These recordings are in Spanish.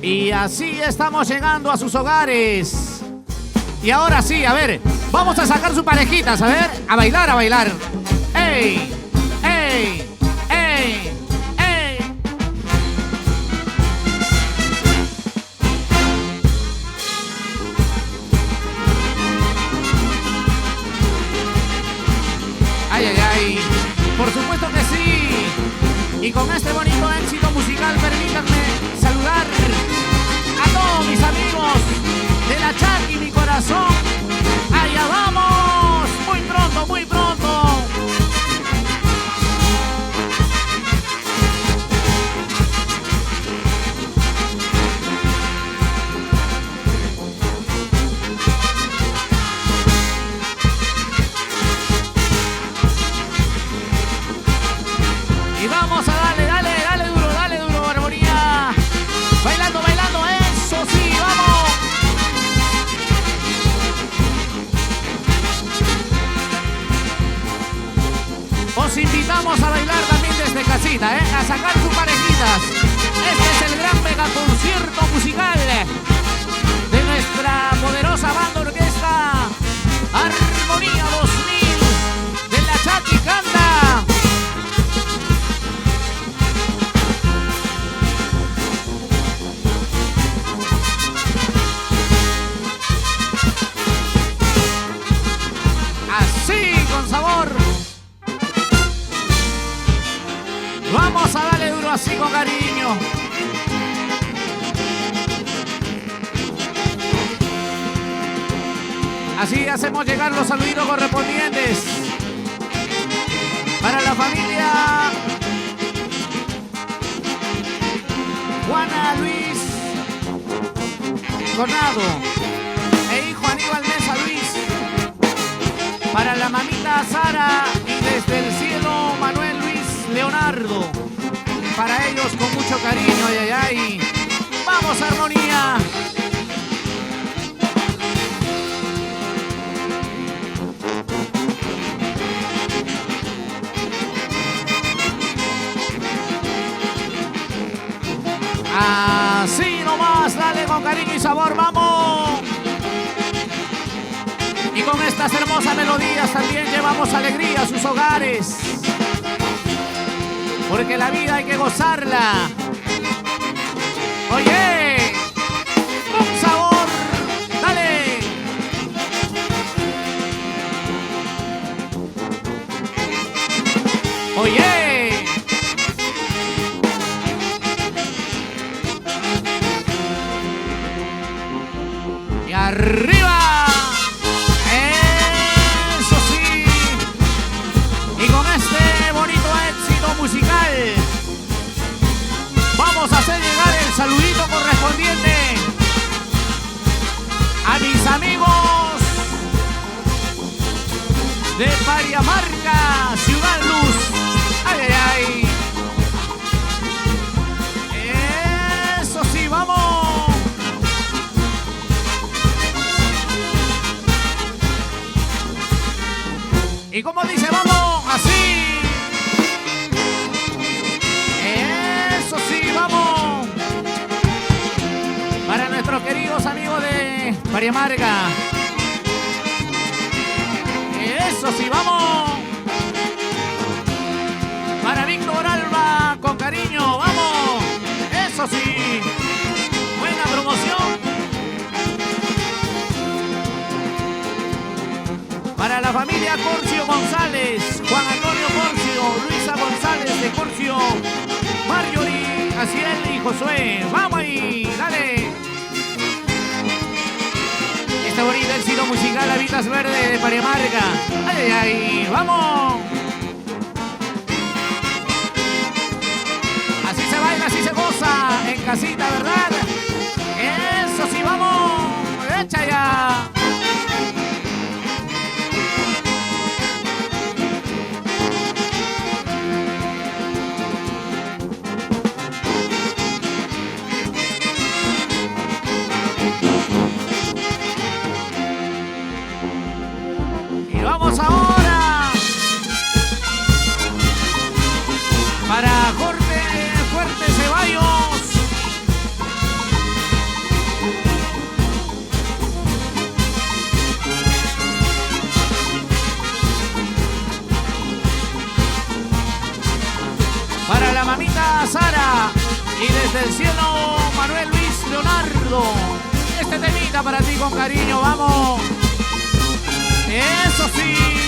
Y así estamos llegando a sus hogares. Y ahora sí, a ver, vamos a sacar sus parejitas, a ver, a bailar, a bailar. ¡Ey! ¡Ey! ¡Ey! ¡Ey! ¡Ay, ay, ay! Por supuesto que sí. Y con este bonito éxito musical, permítanme saludar a todos mis amigos de la Chaki, mi corazón. ¡Allá vamos! Muy pronto, muy pronto. Y vamos a darle, dale duro, armonía. Bailando, bailando, eso sí, vamos. Os invitamos a bailar también desde casita, a sacar sus parejitas. Este es el gran mega concierto musical de nuestra poderosa banda orquesta Armonía 2000 de la Chaki Canta. Así, con sabor. Vamos a darle duro así con cariño. Así hacemos llegar los saluditos correspondientes para la familia Juana Luis Cornado e hijo Aníbal Mesa Luis, para la mamita Sara y desde el cielo Manuel Luis Leonardo, para ellos con mucho cariño, ay, ay, ay. Vamos, armonía. Así nomás, dale con cariño y sabor, vamos. Y con estas hermosas melodías también llevamos alegría a sus hogares, porque la vida hay que gozarla. Oye, con sabor, dale. Oye. Y arriba. Eso sí. Y con este bonito éxito musical vamos a hacer llegar el saludito correspondiente a mis amigos de Pariamarca, Ciudad Luz. Ay, ay, ay. Eso sí, vamos. Y como dice, vamos, así. Eso sí, vamos. Para nuestros queridos amigos de Pariamarca. Eso sí, vamos. Para Víctor Alba, con cariño, vamos. Eso sí. Buena promoción. Para la familia Corcio González, Juan Antonio Corcio, Luisa González de Corcio, Marjorie, Asiel y Josué. Vamos ahí, dale. Este bonito éxito musical, Habitas Verde de Pariamarca. Ay, ay, ay, vamos. Así se baila, así se goza en casita, ¿verdad? Eso sí, vamos. Echa ya. Vamos ahora para Jorge Fuerte Ceballos mamita Sara. Y desde el cielo, Manuel Luis Leonardo. Este temita para ti con cariño, vamos. Eso sí.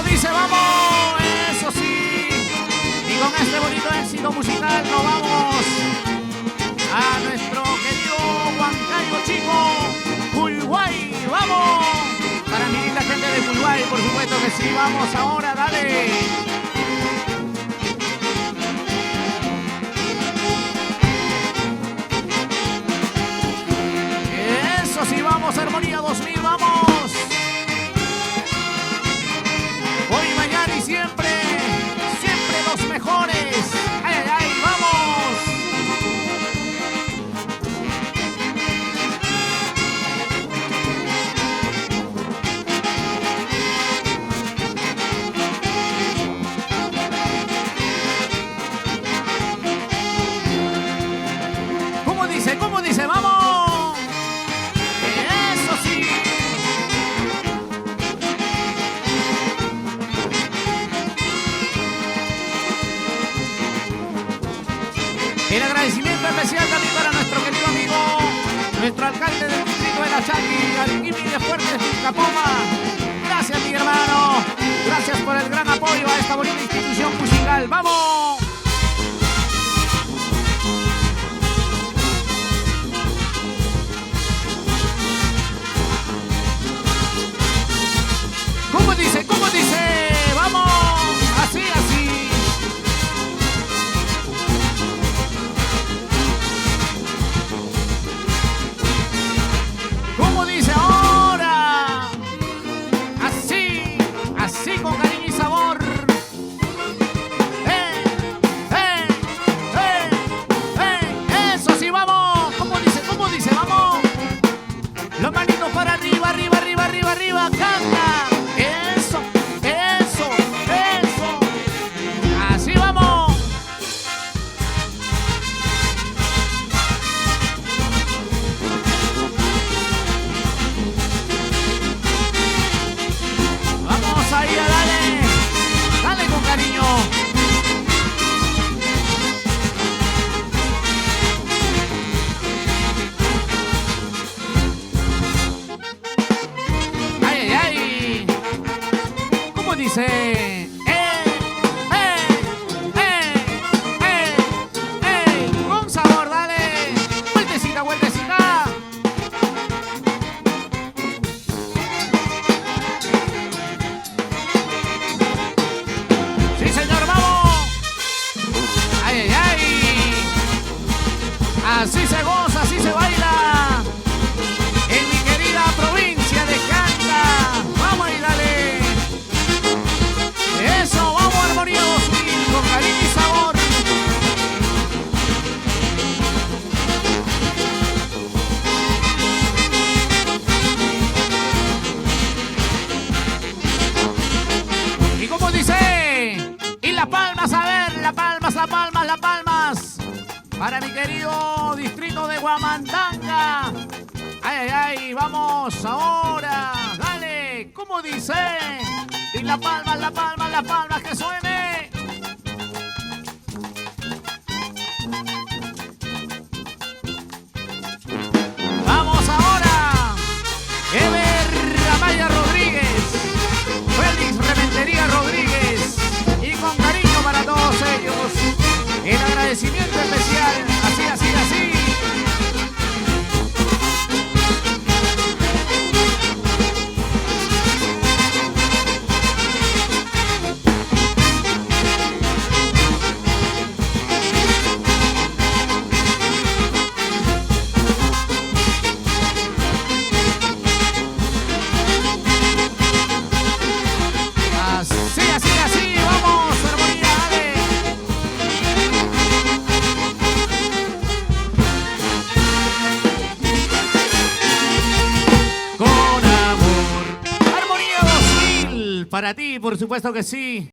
Dice vamos, eso sí. Y con este bonito éxito musical nos vamos a nuestro querido Huancayo Chico, Uruguay, vamos. Para mi linda gente de Uruguay, por supuesto que sí, vamos ahora, dale. Eso sí, vamos, Armonía 2000, vamos. Siempre, siempre los mejores. ¡Ay, ay, ay! ¡Vamos! ¿Cómo dice? ¿Cómo dice? ¡Vamos! ¡Eso sí! El agradecimiento especial también para nuestro querido amigo, nuestro alcalde del distrito de La Chaqui, Arequipa de Fuertes, Capoma. Gracias, mi hermano. Gracias por el gran apoyo a esta bonita institución musical. ¡Vamos! ¿Cómo dice? ¿Cómo dice? ¡Vamos! Así, así. ¿Cómo dice ahora? Así, así con cariño y sabor. Eso sí, vamos. ¿Cómo dice? ¿Cómo dice? Vamos. Los manitos para arriba, arriba, arriba, arriba, arriba. Canta. Eso, eso, eso. Así vamos. Vamos ahí, dale. Dale con cariño. Ay, ay, ay. ¿Cómo dice? Con sabor, dale. Vueltecita, vueltecita. Sí, señor, vamos. Ay, ay, ay. Así se goza, así se baila. En mi querida provincia de Canta. Vamos y dale. Eso, vamos, Armonía 2000, con cariño y sabor. ¿Y cómo dice? Y las palmas, a ver, las palmas, las palmas, las palmas. Para mi querido distrito de Huamantanga. Ay, ay, ay, vamos ahora. Dale, ¿cómo dice? Y las palmas, las palmas, las palmas, que suene. Vamos ahora. Ever Amaya Rodríguez. Félix Rementería Rodríguez. Y con cariño para todos ellos. El agradecimiento especial. Así, así, así. Para ti, por supuesto que sí.